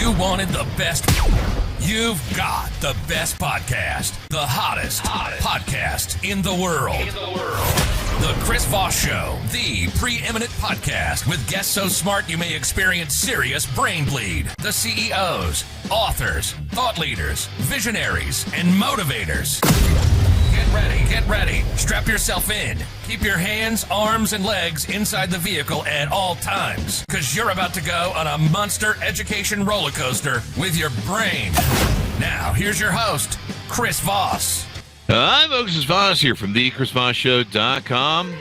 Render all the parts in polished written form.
You wanted the best. You've got the best podcast. The hottest podcast in the world. The Chris Voss Show, the preeminent podcast with guests so smart you may experience serious brain bleed. The CEOs, authors, thought leaders, visionaries, and motivators. Get ready. Strap yourself in. Keep your hands, arms, and legs inside the vehicle at all times, because you're about to go on a monster education roller coaster with your brain. Now, here's your host, Chris Voss. Hi, folks. It's Voss here from thechrisvossshow.com.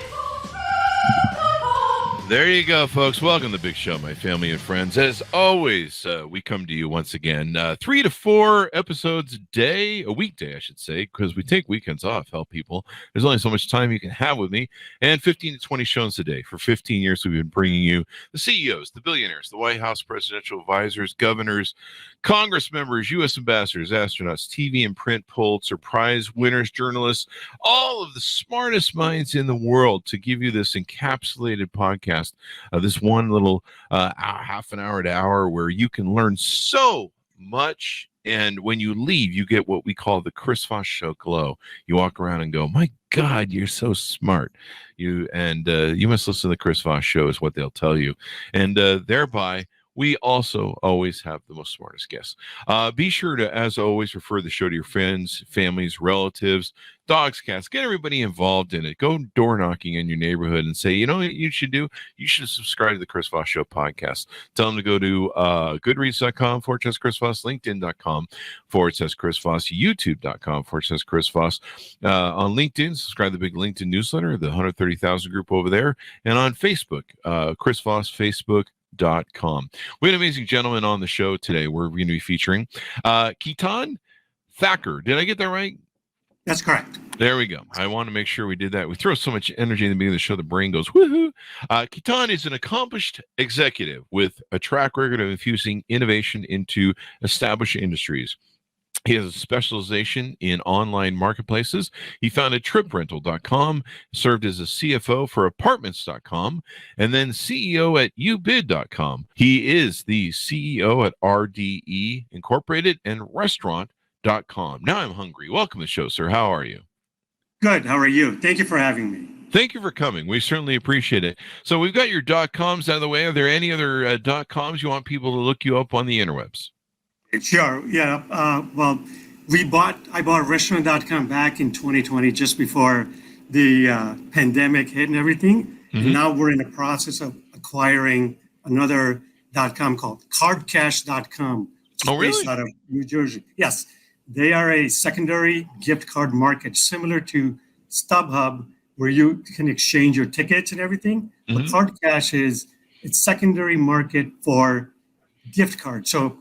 There you go, folks. Welcome to the big show, my family and friends. As always, we come to you once again, 3 to 4 episodes a weekday, I should say, because we take weekends off, help people. There's only so much time you can have with me, and 15 to 20 shows a day. For 15 years, we've been bringing you the CEOs, the billionaires, the White House presidential advisors, governors, Congress members, U.S. ambassadors, astronauts, TV and print Pulitzer Prize winners, journalists, all of the smartest minds in the world to give you this encapsulated podcast. This one little half an hour to hour where you can learn so much, and when you leave you get what we call the Chris Voss Show glow. You walk around and go, my God, you're so smart. You must listen to the Chris Voss Show is what they'll tell you, and thereby we also always have the most smartest guests. Be sure to, as always, refer the show to your friends, families, relatives, dogs, cats. Get everybody involved in it. Go door knocking in your neighborhood and say, you know what you should do? You should subscribe to the Chris Voss Show podcast. Tell them to go to goodreads.com/Chris Voss, LinkedIn.com/Chris Voss, YouTube.com/Chris Voss. On LinkedIn, subscribe to the big LinkedIn newsletter, the 130,000 group over there. And on Facebook, Chris Voss, Facebook.com. We had an amazing gentleman on the show today. We're going to be featuring Ketan, Thakker. Did I get that right? That's correct. There we go. I want to make sure we did that. We throw so much energy in the beginning of the show, the brain goes, woohoo. Ketan is an accomplished executive with a track record of infusing innovation into established industries. He has a specialization in online marketplaces. He founded TripRental.com, served as a CFO for Apartments.com, and then CEO at ubid.com. He is the CEO at RDE Incorporated and Restaurant.com. Now I'm hungry. Welcome to the show, sir. How are you? Good. How are you? Thank you for having me. Thank you for coming. We certainly appreciate it. So we've got your .coms out of the way. Are there any other .coms you want people to look you up on the interwebs? Sure. Yeah. Well, I bought restaurant.com back in 2020, just before the pandemic hit and everything. Mm-hmm. And now we're in the process of acquiring another .com called cardcash.com. Oh, really? Based out of New Jersey. Yes. They are a secondary gift card market, similar to StubHub, where you can exchange your tickets and everything. Mm-hmm. But CardCash it's secondary market for gift cards. So,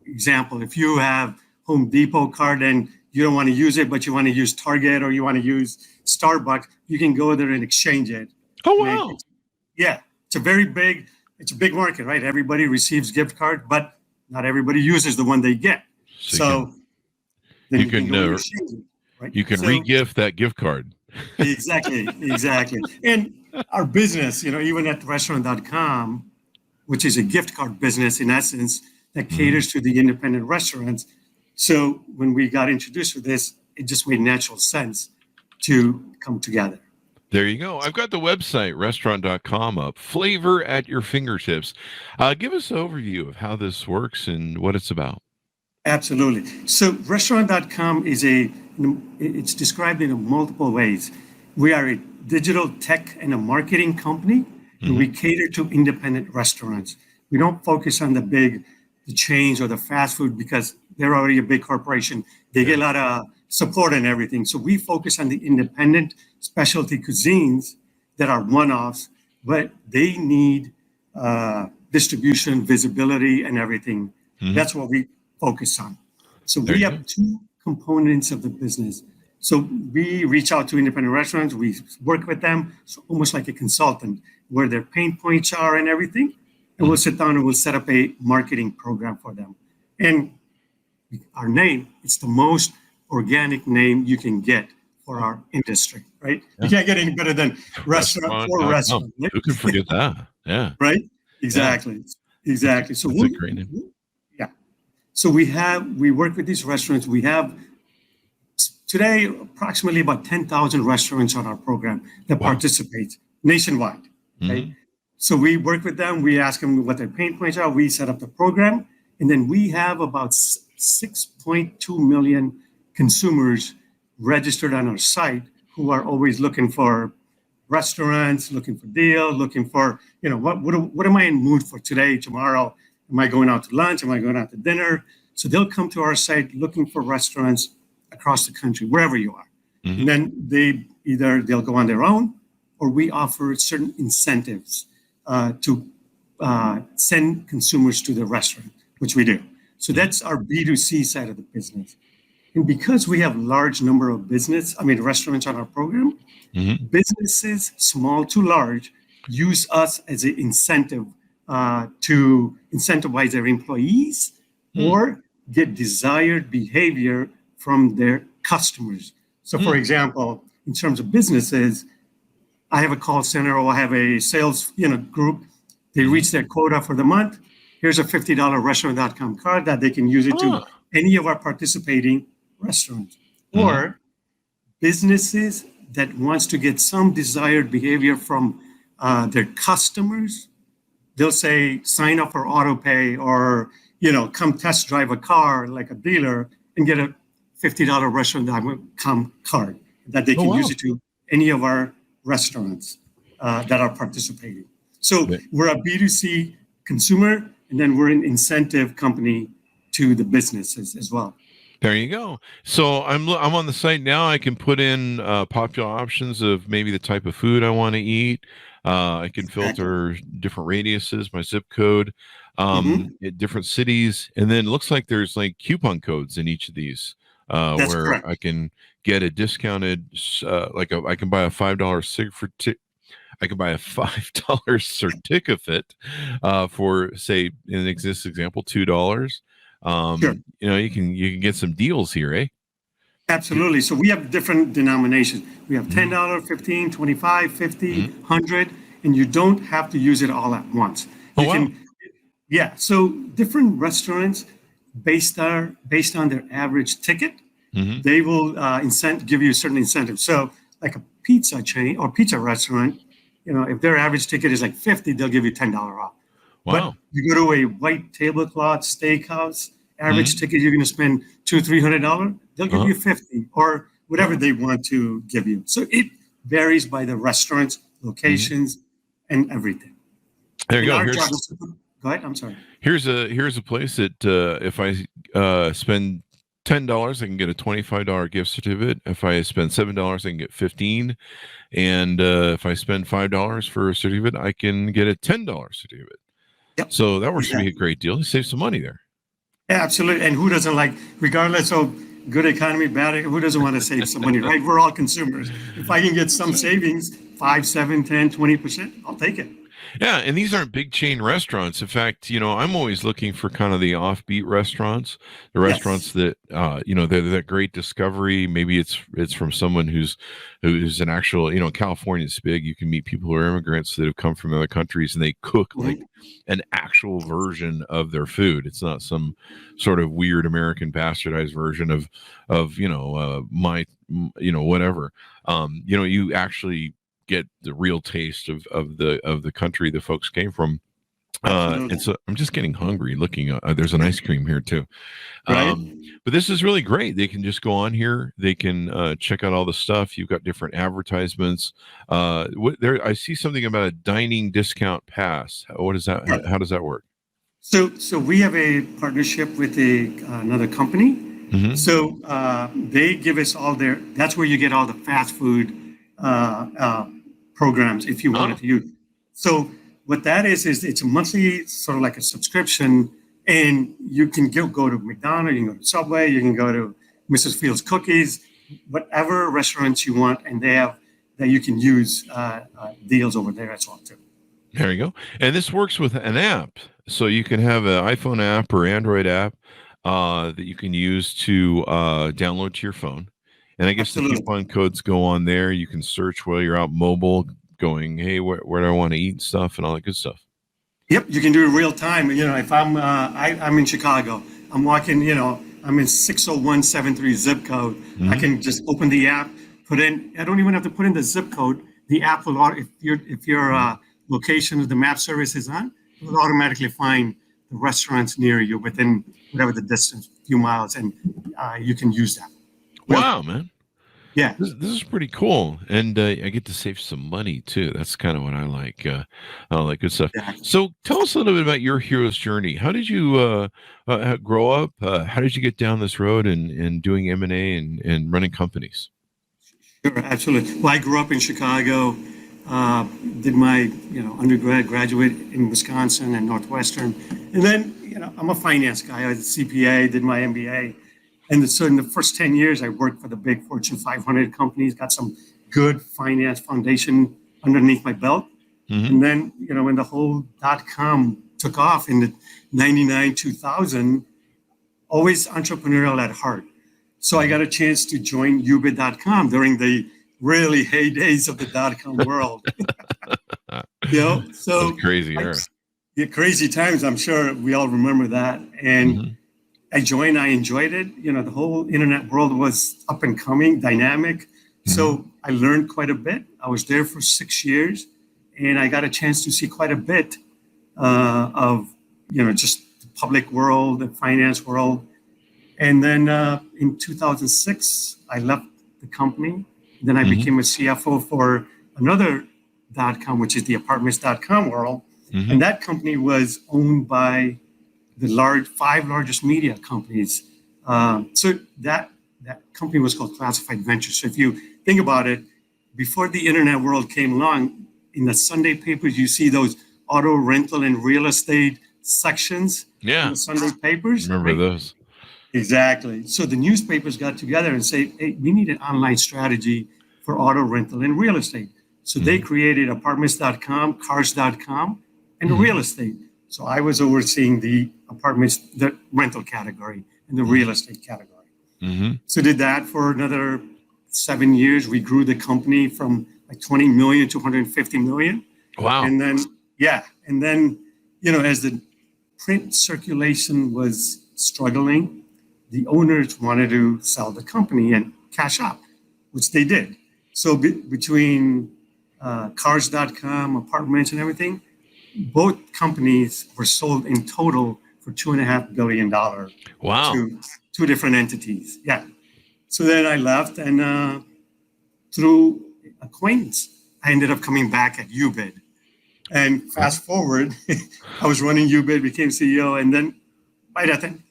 example, if you have Home Depot card and you don't want to use it, but you want to use Target or you want to use Starbucks, you can go there and exchange it. Oh, wow. It's a big market, right? Everybody receives gift card, but not everybody uses the one they get. So you can re-gift that gift card. Exactly. And our business, even at restaurant.com, which is a gift card business in essence, that caters to the independent restaurants. So when we got introduced to this, it just made natural sense to come together. There you go. I've got the website, restaurant.com, up. Flavor at your fingertips. Give us an overview of how this works and what it's about. Absolutely. So restaurant.com it's described in multiple ways. We are a digital tech and a marketing company, and we cater to independent restaurants. We don't focus on the chains or the fast food because they're already a big corporation. They get a lot of support and everything. So we focus on the independent specialty cuisines that are one-offs, but they need distribution, visibility, and everything. Mm-hmm. That's what we focus on. So we have two components of the business. So we reach out to independent restaurants. We work with them, so almost like a consultant, where their pain points are and everything. And we'll sit down and we'll set up a marketing program for them. And our name, it's the most organic name you can get for our industry, right? Yeah. You can't get any better than restaurant or restaurant. Who can forget that? Yeah. Right? Exactly. So that's a great name. So we work with these restaurants. We have today approximately about 10,000 restaurants on our program that participate nationwide. Okay? So we work with them. We ask them what their pain points are. We set up the program. And then we have about 6.2 million consumers registered on our site who are always looking for restaurants, looking for deal, looking for, what am I in mood for today, tomorrow? Am I going out to lunch? Am I going out to dinner? So they'll come to our site looking for restaurants across the country, wherever you are. And then they'll go on their own, or we offer certain incentives to send consumers to the restaurant, which we do. So that's our B2C side of the business. And because we have large number of restaurants on our program, businesses, small to large, use us as an incentive to incentivize their employees or get desired behavior from their customers. So for example, in terms of businesses, I have a call center or I have a sales group. They reach their quota for the month. Here's a $50 restaurant.com card that they can use it to any of our participating restaurants. Or businesses that wants to get some desired behavior from their customers, they'll say, sign up for auto pay or, come test drive a car like a dealer and get a $50 restaurant.com card that they can use it to any of our restaurants that are participating. So we're a B2C consumer, and then we're an incentive company to the businesses as well. There you go. So I'm on the site now. I can put in popular options of maybe the type of food I want to eat. I can filter different radiuses, my zip code, at different cities, and then it looks like there's like coupon codes in each of these where correct. I can get a discounted, I can buy a $5 I could buy a $5 certificate for, say, in this example, $2. Sure. You can get some deals here, eh? Absolutely. So we have different denominations. We have $10, $15, $25, $50, $100, and you don't have to use it all at once. So different restaurants, based on their average ticket, they will give you a certain incentive. So like a pizza chain or pizza restaurant, if their average ticket is like $50, they'll give you $10 off. Wow. But you go to a white tablecloth steakhouse, average ticket, you're going to spend $200-$300. They'll give you $50 or whatever they want to give you. So it varies by the restaurants, locations, and everything. There you go. Go ahead. I'm sorry. Here's a place that if I spend $10, I can get a $25 gift certificate. If I spend $7, I can get $15. And if I spend $5 for a certificate, I can get a $10 certificate. Yep. So that works to be a great deal. You save some money there. Yeah, absolutely. And who doesn't like, regardless of good economy, bad, who doesn't want to save some money, right? We're all consumers. If I can get some savings, 5, 7, 10, 20%, I'll take it. Yeah, and these aren't big chain restaurants. In fact, I'm always looking for kind of the offbeat restaurants, the restaurants that, they're that great discovery. Maybe it's from someone who's an actual, California's big. You can meet people who are immigrants that have come from other countries, and they cook like an actual version of their food. It's not some sort of weird American bastardized version of whatever. You actually get the real taste of the country the folks came from. And so I'm just getting hungry looking. There's an ice cream here too. Right. But this is really great. They can just go on here. They can check out all the stuff. You've got different advertisements. I see something about a dining discount pass. What is that? Right. How does that work? So we have a partnership with another company. So they give us that's where you get all the fast food programs if you wanted to use. So what that is it's a monthly sort of like a subscription, and you can go to McDonald's, you can go to Subway, you can go to Mrs. Fields Cookies, whatever restaurants you want, and they have that you can use deals over there as well too. There you go. And this works with an app, so you can have an iPhone app or Android app that you can use to download to your phone. And I guess the coupon codes go on there. You can search while you're out mobile, going, hey, where do I want to eat and stuff and all that good stuff. Yep, you can do it real time. If I'm in Chicago, I'm walking, I'm in 60173 zip code. I can just open the app, put in, I don't even have to put in the zip code. The app will, if your location of the map service is on, it will automatically find the restaurants near you within whatever the distance, few miles, and you can use that. Wow, man. Yeah. This is pretty cool. And I get to save some money too. That's kind of what I like. I like good stuff. Yeah. So tell us a little bit about your hero's journey. How did you grow up? How did you get down this road and doing M&A and running companies? Sure, absolutely. Well, I grew up in Chicago, did my undergrad, graduated in Wisconsin and Northwestern. And then, I'm a finance guy. I was a CPA, did my MBA. And so in the first 10 years, I worked for the big Fortune 500 companies, got some good finance foundation underneath my belt. Mm-hmm. And then, when the whole .com took off in the 99, 2000, always entrepreneurial at heart. So I got a chance to join ubid.com during the really heydays of the .com world. So crazy era. Yeah, crazy times. I'm sure we all remember that. And I joined, I enjoyed it. The whole internet world was up and coming, dynamic. So I learned quite a bit. I was there for 6 years and I got a chance to see quite a bit of, just the public world, the finance world. And then in 2006, I left the company. Then I became a CFO for another .com, which is the apartments.com world. And that company was owned by the 5 largest media companies. So that company was called Classified Ventures. So if you think about it, before the internet world came along, in the Sunday papers, you see those auto rental and real estate sections. Yeah. In the Sunday papers. Remember those. Exactly. So the newspapers got together and said, hey, we need an online strategy for auto rental and real estate. So they created apartments.com, cars.com, and the real estate. So I was overseeing the apartments, the rental category and the real estate category. So did that for another 7 years. We grew the company from like 20 million to 150 million. Wow. And then, as the print circulation was struggling, the owners wanted to sell the company and cash out, which they did. So between cars.com, apartments and everything, both companies were sold in total for $2.5 billion. Wow. To 2 different entities. Yeah. So then I left and through acquaintance, I ended up coming back at UBID. And fast forward, I was running UBID, became CEO. And then by that time,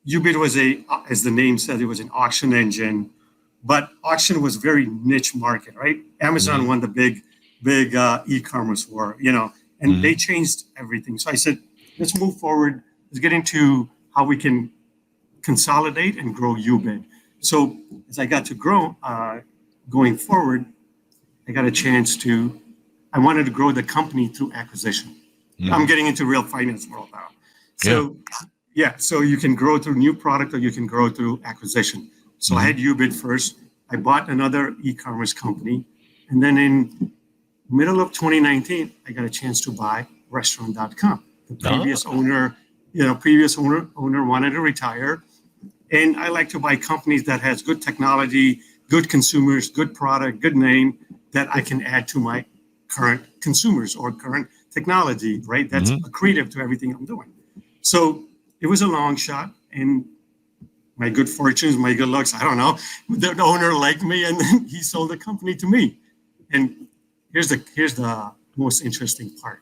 UBID was as the name said, it was an auction engine, but auction was very niche market, right? Amazon won the big e-commerce war, and they changed everything. So I said, let's move forward. Let's get into how we can consolidate and grow UBID. So as I got to grow, going forward, I got a chance I wanted to grow the company through acquisition. I'm getting into real finance world now. So so you can grow through new product or you can grow through acquisition. So I had UBID first. I bought another e-commerce company. And then in middle of 2019, I got a chance to buy restaurant.com. The previous owner wanted to retire. And I like to buy companies that has good technology, good consumers, good product, good name that I can add to my current consumers or current technology, right? That's accretive to everything I'm doing. So it was a long shot, and my good fortunes, my good lucks, I don't know, the owner liked me and then he sold the company to me. And here's the most interesting part.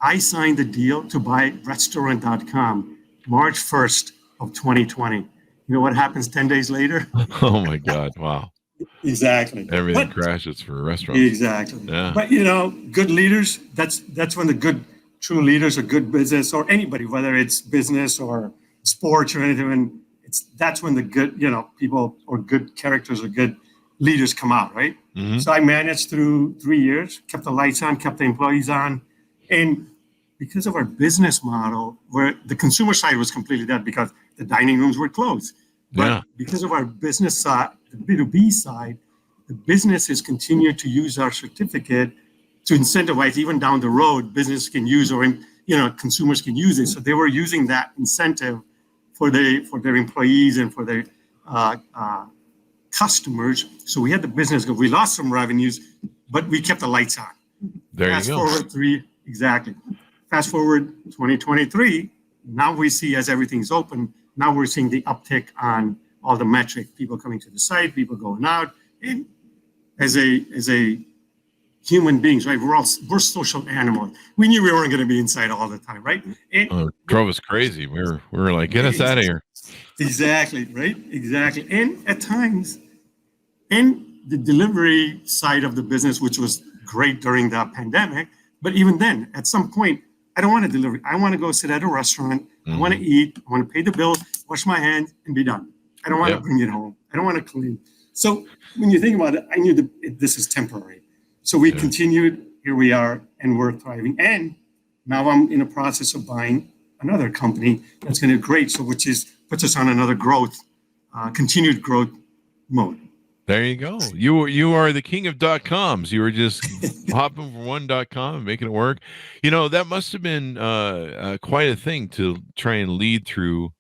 I signed the deal to buy restaurant.com March 1st of 2020. You know what happens 10 days later? Oh my God. Wow. Exactly. Everything crashes for restaurants. Exactly. Yeah. But good leaders, that's when the good true leaders or good business or anybody, whether it's business or sports or anything, and that's when the good, people or good characters or good leaders come out, right? So I managed through 3 years, kept the lights on, kept the employees on. And because of our business model, where the consumer side was completely dead because the dining rooms were closed. But because of our business side, the B2B side, the businesses continue to use our certificate to incentivize, even down the road, business can use or consumers can use it. So they were using that incentive for their employees and for their customers. So we had the business go. We lost some revenues, but we kept the lights on. There Fast you go. Fast forward 2023. Now we see, as everything's open, now we're seeing the uptick on all the metrics, people coming to the site, people going out. And as a human beings, right? We're social animals. We knew we weren't going to be inside all the time, right? And it drove us crazy. We were like, get us out of here. Exactly, right? Exactly. And at times, in the delivery side of the business, which was great during the pandemic, but even then, at some point, I don't want to deliver. I want to go sit at a restaurant. I want to eat. I want to pay the bill, wash my hands, and be done. I don't want to bring it home. I don't want to clean. So when you think about it, I knew this is temporary. So we continued. Here we are, and we're thriving. And now I'm in the process of buying another company that's going to do great. So puts us on another continued growth mode. There you go. You are the king of .coms. You were just hopping from one .com and making it work. That must have been quite a thing to try and lead through.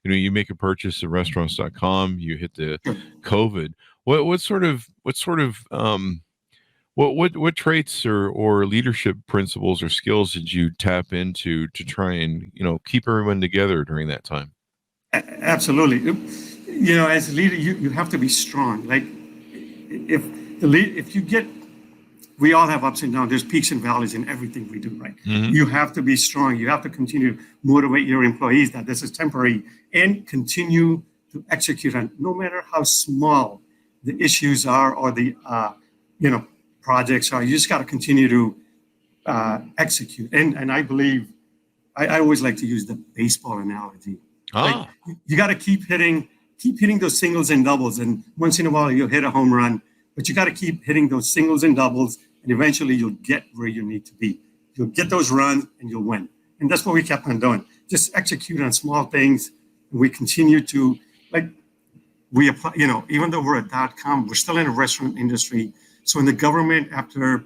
You make a purchase at restaurants.com. You hit the COVID. What traits or leadership principles or skills did you tap into to try and keep everyone together during that time? Absolutely. As a leader, you have to be strong. Like we all have ups and downs. There's peaks and valleys in everything we do, right? Mm-hmm. You have to be strong. You have to continue to motivate your employees that this is temporary and continue to execute on, no matter how small the issues are or the, projects are. You just got to continue to execute. And I believe, I always like to use the baseball analogy. Like, you got to keep hitting those singles and doubles, and once in a while you'll hit a home run, but you got to keep hitting those singles and doubles, and eventually you'll get where you need to be. You'll get those runs and you'll win. And that's what we kept on doing. Just execute on small things. And we continue to, we apply, even though we're at .com, we're still in the restaurant industry. So when the government, after,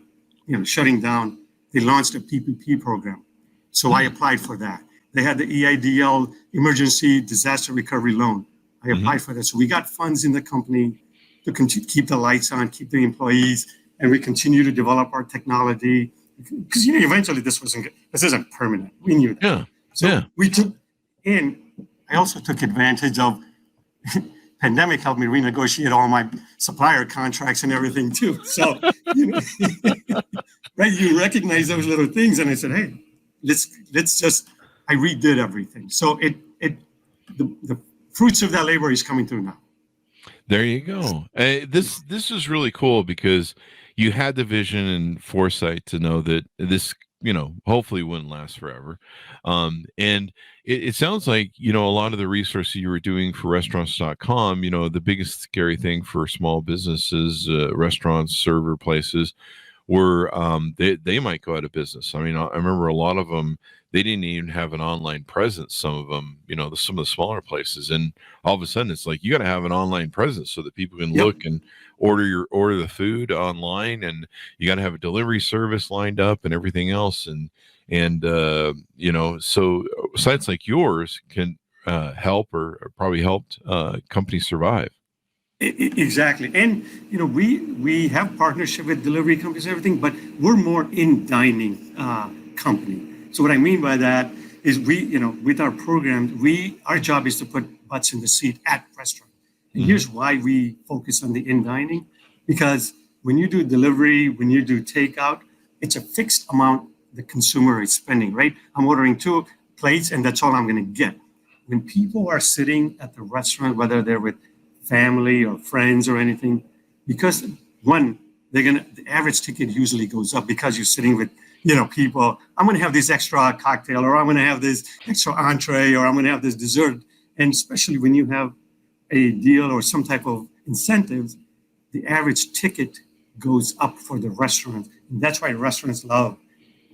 shutting down, they launched a PPP program. So I applied for that. They had the EIDL, Emergency Disaster Recovery Loan. I applied for that. So we got funds in the company to keep the lights on, keep the employees, and we continue to develop our technology. Because eventually this isn't permanent. We knew that. We took in. I also took advantage of pandemic helped me renegotiate all my supplier contracts and everything too. So right, you recognize those little things, and I said, hey, let's just. I redid everything. So the fruits of that labor is coming through now. There you go. This is really cool because you had the vision and foresight to know that this, hopefully wouldn't last forever. And it sounds like, a lot of the resources you were doing for restaurants.com, the biggest scary thing for small businesses, restaurants, server places were they might go out of business. I mean, I remember a lot of them, they didn't even have an online presence. Some of them, some of the smaller places, and all of a sudden it's like, you got to have an online presence so that people can look and order the food online, and you got to have a delivery service lined up and everything else. And so sites like yours can help or probably helped companies survive. Exactly. And, we have partnership with delivery companies and everything, but we're more in dining company. So what I mean by that is with our program, our job is to put butts in the seat at restaurant. And here's why we focus on the in dining, because when you do delivery, when you do takeout, it's a fixed amount the consumer is spending, right? I'm ordering 2 plates and that's all I'm going to get. When people are sitting at the restaurant, whether they're with family or friends or anything, because the average ticket usually goes up because you're sitting with, people, I'm going to have this extra cocktail, or I'm going to have this extra entree, or I'm going to have this dessert. And especially when you have a deal or some type of incentives, the average ticket goes up for the restaurant. And that's why restaurants love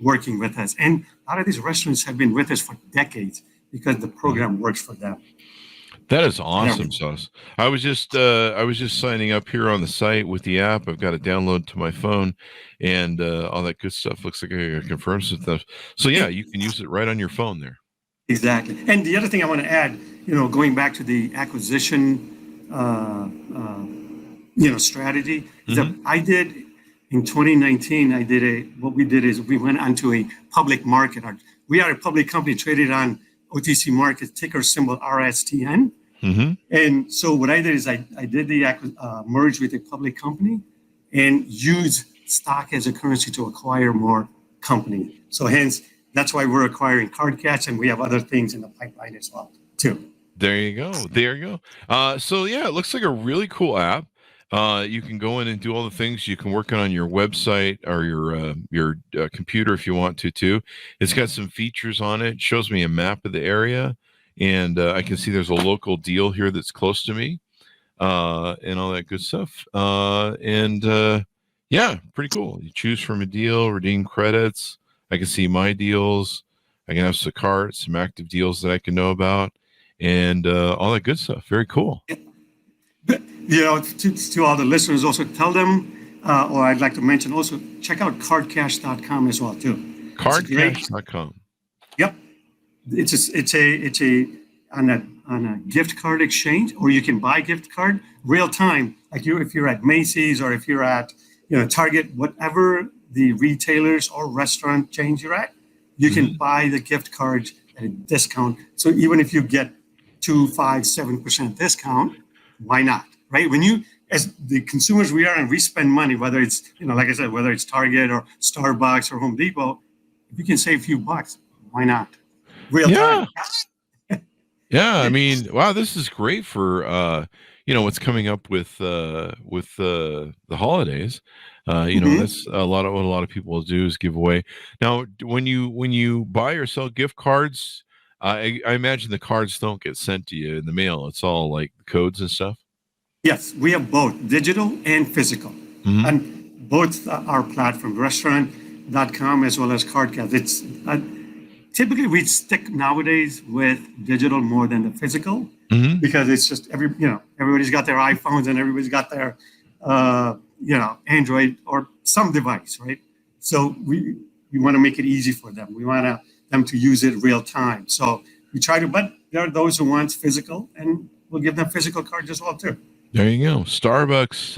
working with us. And a lot of these restaurants have been with us for decades because the program works for them. That is awesome, Sauce. I was just signing up here on the site with the app. I've got it downloaded to my phone, and all that good stuff. Looks like I confirmed some stuff. So yeah, you can use it right on your phone there. Exactly. And the other thing I want to add going back to the acquisition, strategy. Mm-hmm. I did in 2019. What we did is we went onto a public market. We are a public company traded on OTC market, ticker symbol RSTN. Mm-hmm. And so what I did is I did the merge with a public company and use stock as a currency to acquire more company. So hence, that's why we're acquiring CardCash, and we have other things in the pipeline as well, too. There you go. So yeah, it looks like a really cool app. You can go in and do all the things. You can work on your website or your computer if you want to too. It's got some features on it. It shows me a map of the area, and I can see there's a local deal here that's close to me, and all that good stuff. Yeah, pretty cool. You choose from a deal, redeem credits. I can see my deals. I can have some cards, some active deals that I can know about, and all that good stuff. Very cool. But, to all the listeners, also tell them, or I'd like to mention also, check out cardcash.com as well, too. Cardcash.com. Yep. It's on a gift card exchange, or you can buy gift card real time. Like if you're at Macy's or if you're at, Target, whatever the retailers or restaurant chains you're at, you can buy the gift cards at a discount. So even if you get 2%, 5%, 7% discount, why not? Right? When as the consumers we are, and we spend money, whether it's, like I said, whether it's Target or Starbucks or Home Depot, if you can save a few bucks, why not? Real time. Yeah. I mean, wow, this is great for, what's coming up with the holidays. That's what a lot of people will do is give away. Now, when you buy or sell gift cards, I imagine the cards don't get sent to you in the mail. It's all like codes and stuff. Yes, we have both digital and physical, and both our platform, restaurant.com as well as CardCash. It's typically we stick nowadays with digital more than the physical, because it's just everybody's got their iPhones and everybody's got their Android or some device, right? So we want to make it easy for them. We want them to use it real time. So we try to, but there are those who want physical, and we'll give them physical cards as well too. There you go. Starbucks,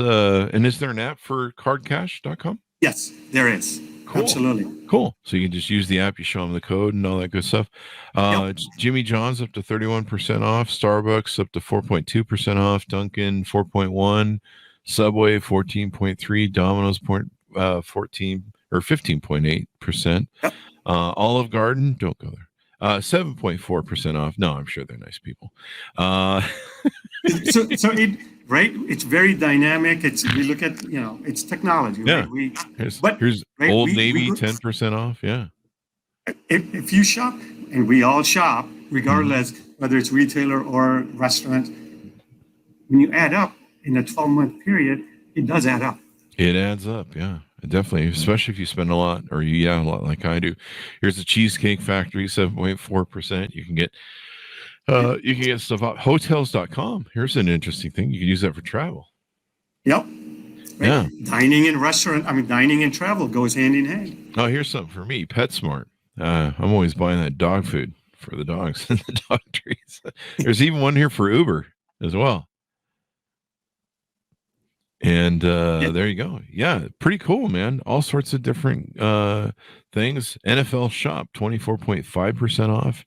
and is there an app for cardcash.com? Yes, there is. Cool. Absolutely. Cool. So you can just use the app, you show them the code and all that good stuff. Jimmy John's up to 31% off, Starbucks up to 4.2% off, Dunkin' 4.1%, Subway 14.3%, Domino's 14 or 15.8%. Yep. Olive Garden, don't go there. 7.4% off. No, I'm sure they're nice people. It's very dynamic. We look at, it's technology. Yeah. Right? Here's Old Navy 10% off. Yeah. If you shop, and we all shop, regardless whether it's retailer or restaurant, when you add up in a 12-month period, it does add up. It adds up, yeah. Definitely, especially if you spend a lot, or a lot like I do. Here's the Cheesecake Factory, 7.4%. You can get stuff out. Hotels.com. Here's an interesting thing. You can use that for travel. Yep. Right? Yeah. Dining and travel goes hand in hand. Oh, here's something for me. PetSmart. I'm always buying that dog food for the dogs and the dog treats. There's even one here for Uber as well. And there you go. Yeah, pretty cool, man. All sorts of different things. NFL Shop, 24.5% off.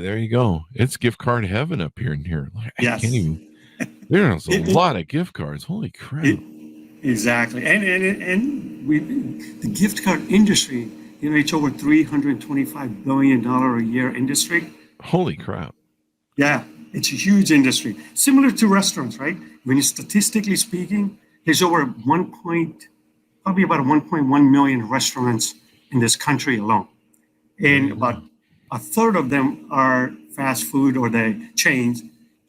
There you go. It's gift card heaven up here and here. Yes. There's a lot of gift cards. Holy crap. Exactly. And the gift card industry, it's over $325 billion a year industry. Holy crap. Yeah. It's a huge industry, similar to restaurants, right? When you statistically speaking, there's over probably about 1.1 million restaurants in this country alone. And about a third of them are fast food or the chains.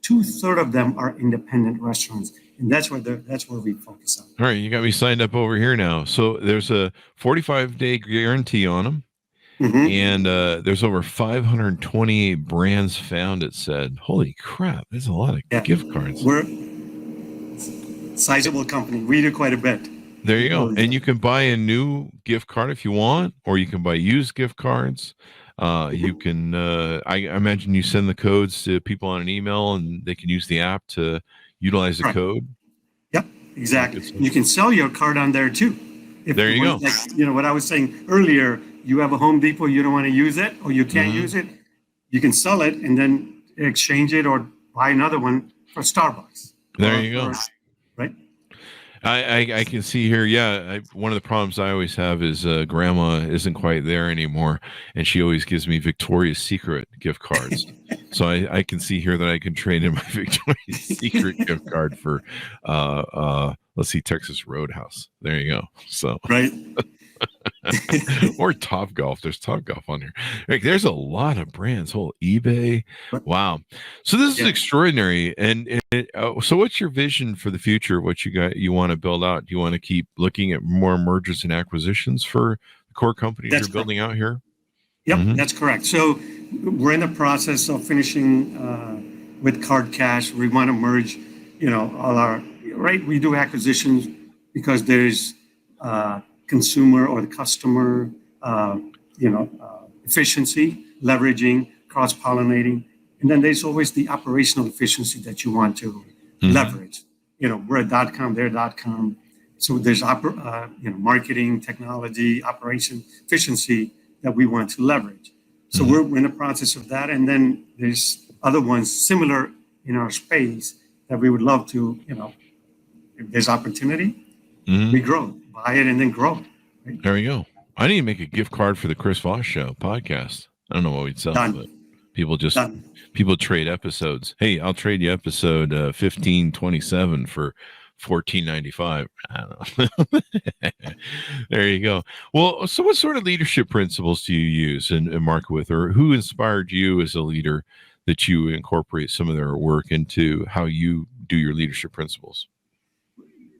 2/3 of them are independent restaurants. And that's where we focus on. All right. You got me signed up over here now. So there's a 45-day guarantee on them. And there's over 528 brands found, it said. Holy crap, there's a lot of gift cards. We're a sizable company. We do quite a bit. There you go. And you can buy a new gift card if you want, or you can buy used gift cards. You can, I imagine you send the codes to people on an email and they can use the app to utilize the Right. code. Yep, exactly. You can sell your card on there too. There you go. Like, what I was saying earlier, you have a Home Depot, you don't want to use it, or you can't use it, you can sell it and then exchange it or buy another one for Starbucks. There you go. Right. I can see here. Yeah. One of the problems I always have is grandma isn't quite there anymore. And she always gives me Victoria's Secret gift cards. So I can see here that I can trade in my Victoria's Secret gift card for, let's see, Texas Roadhouse. There you go. So, right. Or Top Golf. There's Top Golf on here. Like, there's a lot of brands. Whole eBay. Wow. So this is extraordinary. And so, what's your vision for the future? What you want to build out? Do you want to keep looking at more mergers and acquisitions for the core companies you're building out here? Yep, that's correct. So we're in the process of finishing with Card Cash. We want to merge, all our We do acquisitions because there's consumer or the customer, efficiency, leveraging, cross-pollinating. And then there's always the operational efficiency that you want to leverage. We're a .com, they're .com. So there's, marketing, technology, operation efficiency that we want to leverage. So we're in the process of that. And then there's other ones similar in our space that we would love to, if there's opportunity, we grow, buy it and then grow. Right? There we go. I need to make a gift card for the Chris Voss Show podcast. I don't know what we'd sell, but people trade episodes. Hey, I'll trade you episode 1527 for $14.95. I don't know. There you go. Well, so what sort of leadership principles do you use and market with, or who inspired you as a leader that you incorporate some of their work into how you do your leadership principles?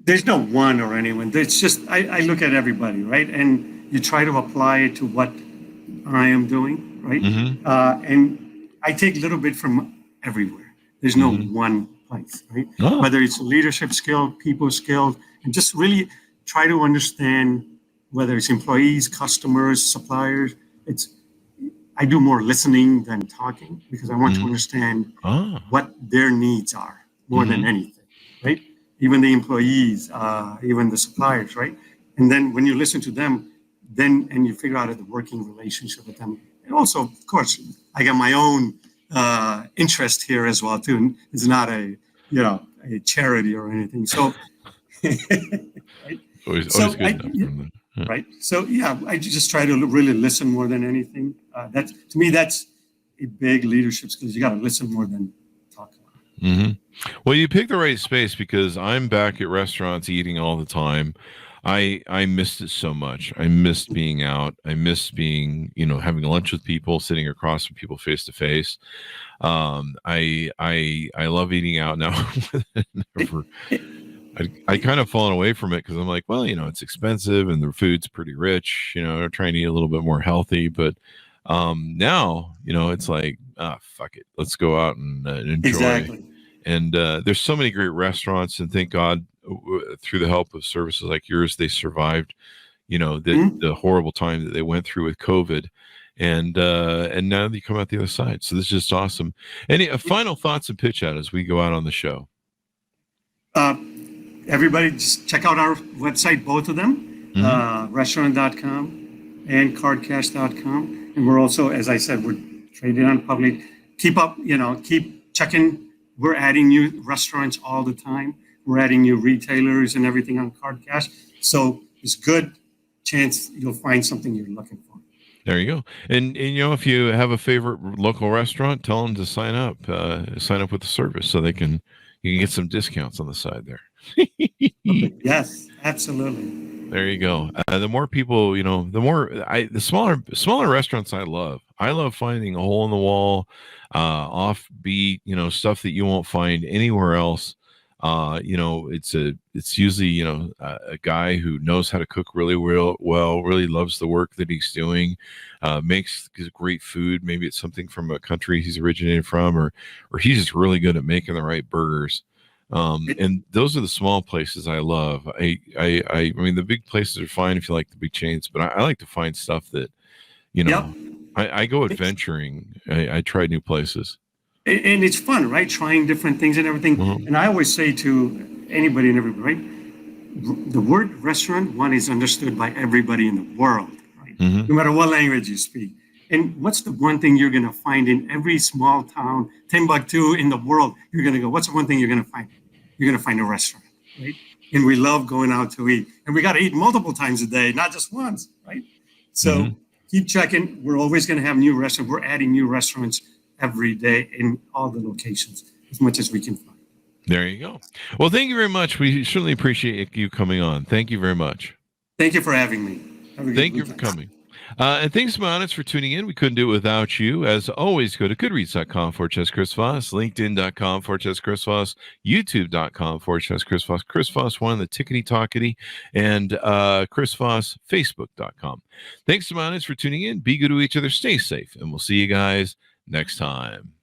There's no one or anyone. It's just, I look at everybody, right? And you try to apply it to what I am doing, right? And I take a little bit from everywhere. There's no one place, right? Whether it's leadership skill, people skill, and just really try to understand whether it's employees, customers, suppliers. I do more listening than talking because I want to understand what their needs are more than anything, right? Even the employees, even the suppliers, right? And then when you listen to them, and you figure out the working relationship with them. And also, of course, I got my own interest here as well too. It's not a charity or anything. So, right? always good enough. Right. So I just try to really listen more than anything. To me, that's a big leadership skill. You got to listen more than talk. Well, you pick the right space because I'm back at restaurants eating all the time. I missed it so much. I missed being out. I missed being, having lunch with people, sitting across from people face to face. I love eating out now. I kind of fallen away from it because I'm like, well, it's expensive and the food's pretty rich. I'm trying to eat a little bit more healthy, but now, it's like, fuck it, let's go out and enjoy. Exactly. And there's so many great restaurants, and thank God, through the help of services like yours, they survived, the horrible time that they went through with COVID, and now they come out the other side. So this is just awesome. Any final thoughts and pitch out as we go out on the show? Everybody, just check out our website, both of them, restaurant.com and cardcash.com. And we're also, as I said, we're traded on public. Keep up, keep checking. We're adding new restaurants all the time. We're adding new retailers and everything on Card Cash. So it's good chance you'll find something you're looking for. There you go. And if you have a favorite local restaurant, tell them to sign up with the service so you can get some discounts on the side there. Yes, absolutely. There you go. The more people, the smaller restaurants I love. I love finding a hole in the wall, offbeat, stuff that you won't find anywhere else. It's usually, a guy who knows how to cook really well, really loves the work that he's doing, makes great food. Maybe it's something from a country he's originated from, or he's just really good at making the right burgers. And those are the small places I love. I mean, the big places are fine if you like the big chains, but I like to find stuff that, I go adventuring. I try new places. And it's fun, right? Trying different things and everything. Mm-hmm. And I always say to anybody and everybody, right? The word restaurant, one, is understood by everybody in the world, right? Mm-hmm. No matter what language you speak. And what's the one thing you're going to find in every small town, Timbuktu in the world? You're going to go, what's the one thing you're going to find? You're going to find a restaurant, right? And we love going out to eat. And we got to eat multiple times a day, not just once, right? So keep checking. We're always going to have new restaurants. We're adding new restaurants every day in all the locations, as much as we can find. There you go. Well, thank you very much. We certainly appreciate you coming on. Thank you very much. Thank you for having me. Thank you for coming. And thanks to my audience for tuning in. We couldn't do it without you. As always, go to goodreads.com/Chris Voss, linkedin.com/Chris Voss, youtube.com/Chris Voss, Chris Voss one, the Tickety Talkety, and Chris Voss, facebook.com. Thanks to my audience for tuning in. Be good to each other. Stay safe. And we'll see you guys next time.